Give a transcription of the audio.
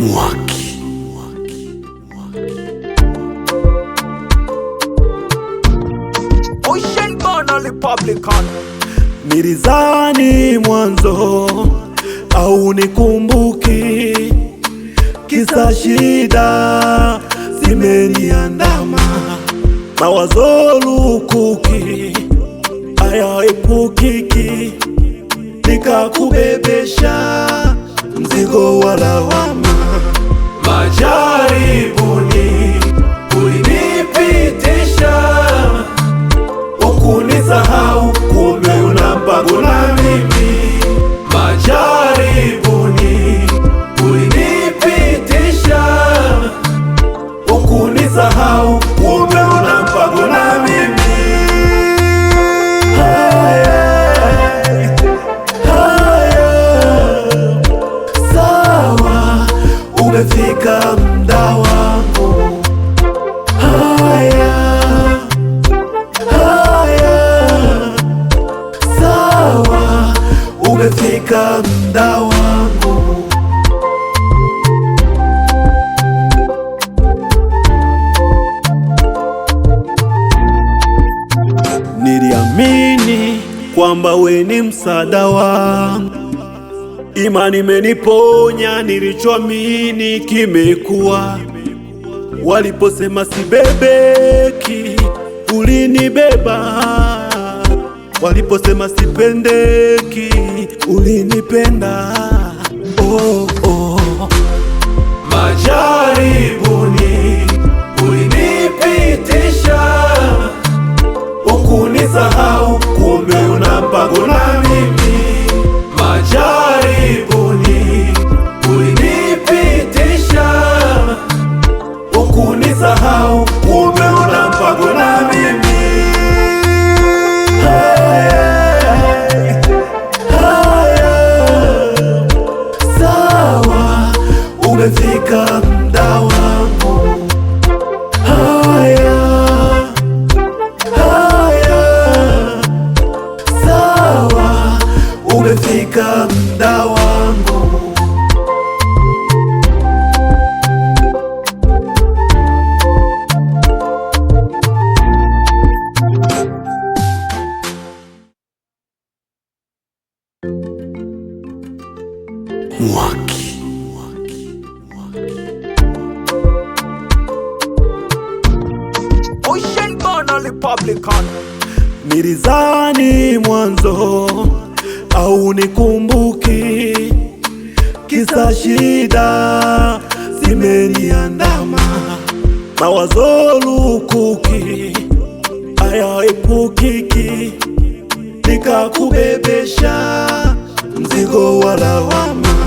Mwaki. Ocean Bana Republican. Nilizani mwanzo au nikumbuki, kisa shida zimeniandama, mawazo lukuki hayaepukiki, nikakubebesha mzigo wa lawama. Majaribuni ulinipitisha, ukunisahau kumbe una mpango na mimi. Majaribuni ulinipitisha, ukunisahau kumbe una mpango na mimi. Sawa, umefika muda wangu. Sawa, umefika muda wangu. Niliamini kwamba we ni msaada wangu, imani imeniponya, nilichoamini kimekuwa. Waliposema sibebeki, ulinibeba. Waliposema sipendeki, ulinipenda. Oh, oh. Majaribuni ulinipitisha, ukunisahau kumbe una mpango na mimi. Majaribuni ulinipitisha, ukunisahau kumbe una mpango na mimi. Sawa, umefika muda wangu. Sawa, umefika muda wangu. Mwaki. Ocean Bana Republican. Nilizani mwanzo au nikumbuki, kisa shida zimeniandama, mawazo lukuki hayaepukiki, nikakubebesha mzigo wa lawama.